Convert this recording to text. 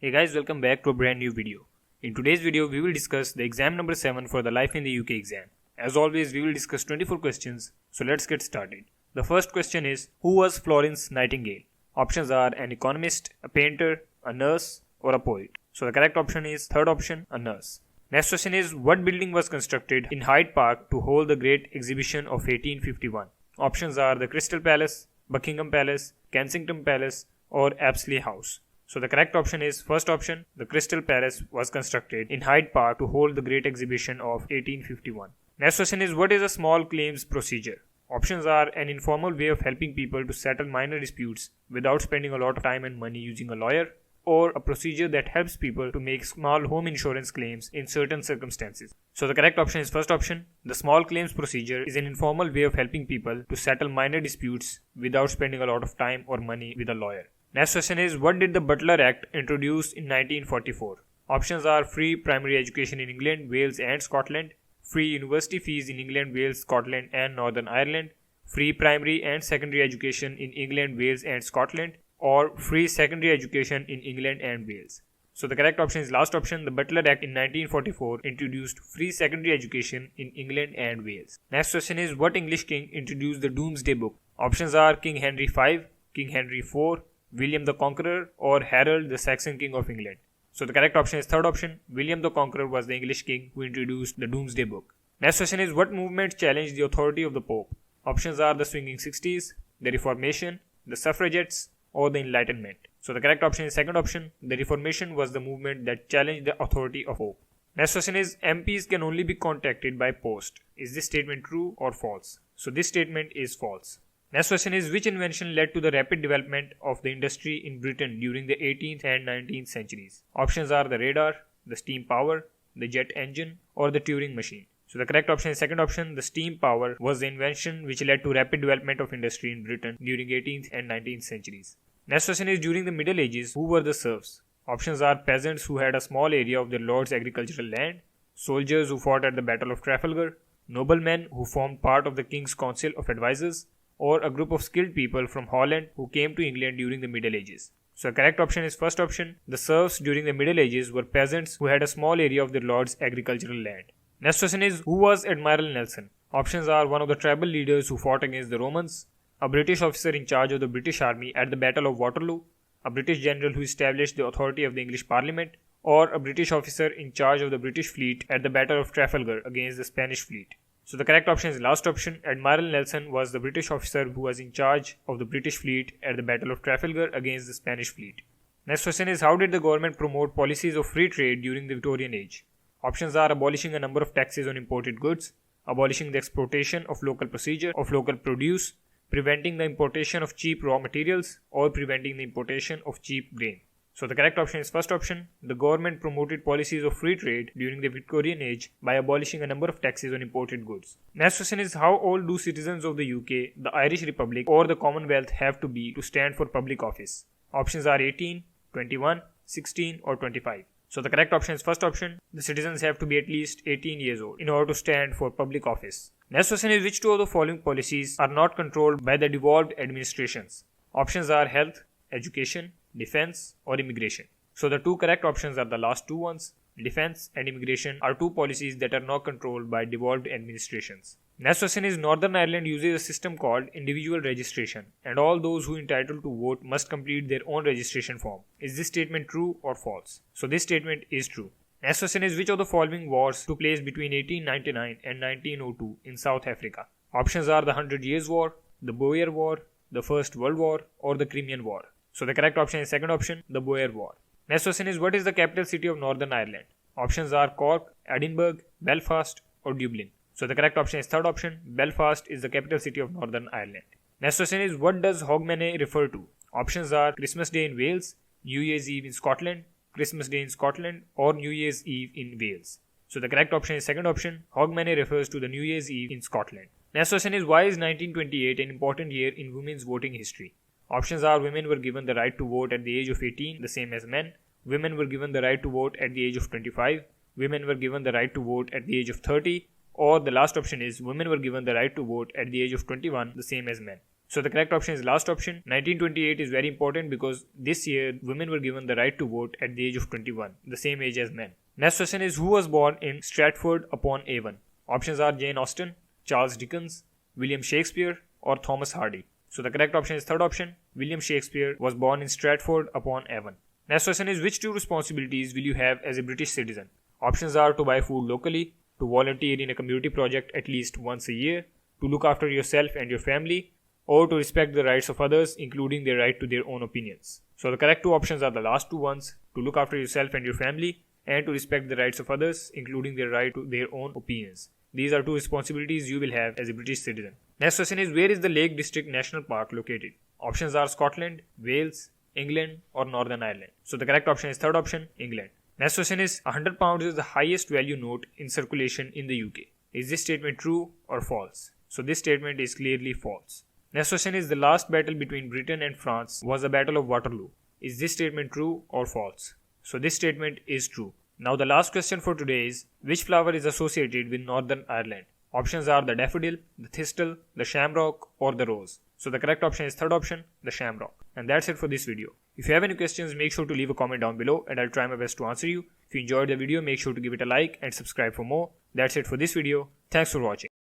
Hey guys, welcome back to a brand new video. In today's video, we will discuss the exam number 7 for the Life in the UK exam. As always, we will discuss 24 questions, so let's get started. The first question is, who was Florence Nightingale? Options are an economist, a painter, a nurse, or a poet. So the correct option is third option, a nurse. Next question is, what building was constructed in Hyde Park to hold the Great Exhibition of 1851? Options are the Crystal Palace, Buckingham Palace, Kensington Palace, or Apsley House. So the correct option is first option, the Crystal Palace was constructed in Hyde Park to hold the Great Exhibition of 1851. Next question is, what is a small claims procedure? Options are an informal way of helping people to settle minor disputes without spending a lot of time and money using a lawyer, or a procedure that helps people to make small home insurance claims in certain circumstances. So the correct option is first option. The small claims procedure is an informal way of helping people to settle minor disputes without spending a lot of time or money with a lawyer. Next question is, what did the Butler Act introduce in 1944? Options are free primary education in England, Wales and Scotland, free university fees in England, Wales, Scotland and Northern Ireland, free primary and secondary education in England, Wales and Scotland, or free secondary education in England and Wales. So the correct option is last option. The Butler Act in 1944 introduced free secondary education in England and Wales. Next question is, what English king introduced the Doomsday Book? Options are King Henry V, King Henry IV, William the Conqueror, or Harold the Saxon King of England. So the correct option is third option. William the Conqueror was the English king who introduced the Doomsday Book. Next question is, what movement challenged the authority of the Pope? Options are the Swinging Sixties, the Reformation, the Suffragettes, or the Enlightenment. So the correct option is second option. The Reformation was the movement that challenged the authority of Pope. Next question is, MPs can only be contacted by post. Is this statement true or false? So this statement is false. Next question is, which invention led to the rapid development of the industry in Britain during the 18th and 19th centuries? Options are the radar, the steam power, the jet engine, or the Turing machine. So the correct option is second option. The steam power was the invention which led to rapid development of industry in Britain during 18th and 19th centuries. Next question is, during the Middle Ages, who were the serfs? Options are peasants who had a small area of their lord's agricultural land, soldiers who fought at the Battle of Trafalgar, noblemen who formed part of the King's Council of Advisors, or a group of skilled people from Holland who came to England during the Middle Ages. So the correct option is first option. The serfs during the Middle Ages were peasants who had a small area of their lord's agricultural land. Next question is, who was Admiral Nelson? Options are one of the tribal leaders who fought against the Romans, a British officer in charge of the British Army at the Battle of Waterloo, a British general who established the authority of the English Parliament, or a British officer in charge of the British fleet at the Battle of Trafalgar against the Spanish fleet. So the correct option is last option. Admiral Nelson was the British officer who was in charge of the British fleet at the Battle of Trafalgar against the Spanish fleet. Next question is, how did the government promote policies of free trade during the Victorian age? Options are abolishing a number of taxes on imported goods, abolishing the exportation of local procedure of local produce, preventing the importation of cheap raw materials, or preventing the importation of cheap grain. So the correct option is first option. The government promoted policies of free trade during the Victorian age by abolishing a number of taxes on imported goods. Next question is, how old do citizens of the UK, the Irish Republic, or the Commonwealth have to be to stand for public office? Options are 18, 21, 16, or 25. So the correct option is first option. The citizens have to be at least 18 years old in order to stand for public office. Next question is, which two of the following policies are not controlled by the devolved administrations? Options are health, education, defense, or immigration. So the two correct options are the last two ones. Defense and immigration are two policies that are not controlled by devolved administrations. Next question is, Northern Ireland uses a system called individual registration, and all those who are entitled to vote must complete their own registration form. Is this statement true or false? So this statement is true. Next question is, which of the following wars took place between 1899 and 1902 in South Africa? Options are the 100 Years' War, the Boer War, the First World War, or the Crimean War. So the correct option is second option, the Boer War. Next question is, what is the capital city of Northern Ireland? Options are Cork, Edinburgh, Belfast, or Dublin. So the correct option is third option. Belfast is the capital city of Northern Ireland. Next question is, what does Hogmanay refer to? Options are Christmas Day in Wales, New Year's Eve in Scotland, Christmas Day in Scotland, or New Year's Eve in Wales. So the correct option is second option. Hogmanay refers to the New Year's Eve in Scotland. Next question is, why is 1928 an important year in women's voting history? Options are women were given the right to vote at the age of 18, the same as men. Women were given the right to vote at the age of 25. Women were given the right to vote at the age of 30. Or the last option is women were given the right to vote at the age of 21, the same as men. So the correct option is last option. 1928 is very important because this year women were given the right to vote at the age of 21, the same age as men. Next question is who was born in Stratford-upon-Avon? Options are Jane Austen, Charles Dickens, William Shakespeare or Thomas Hardy. So the correct option is third option. William Shakespeare was born in Stratford-upon-Avon. Next question is which two responsibilities will you have as a British citizen? Options are to buy food locally, to volunteer in a community project at least once a year, to look after yourself and your family, or to respect the rights of others, including their right to their own opinions. So the correct two options are the last two ones, to look after yourself and your family, and to respect the rights of others, including their right to their own opinions. These are two responsibilities you will have as a British citizen. Next question is where is the Lake District National Park located? Options are Scotland, Wales, England or Northern Ireland. So the correct option is third option, England. Next question is £100 is the highest value note in circulation in the UK. Is this statement true or false? So this statement is clearly false. Next question is the last battle between Britain and France was the Battle of Waterloo. Is this statement true or false? So this statement is true. Now the last question for today is which flower is associated with Northern Ireland? Options are the daffodil, the thistle, the shamrock or the rose. So the correct option is third option, the shamrock. And that's it for this video. If you have any questions, make sure to leave a comment down below and I'll try my best to answer you. If you enjoyed the video, make sure to give it a like and subscribe for more. That's it for this video. Thanks for watching.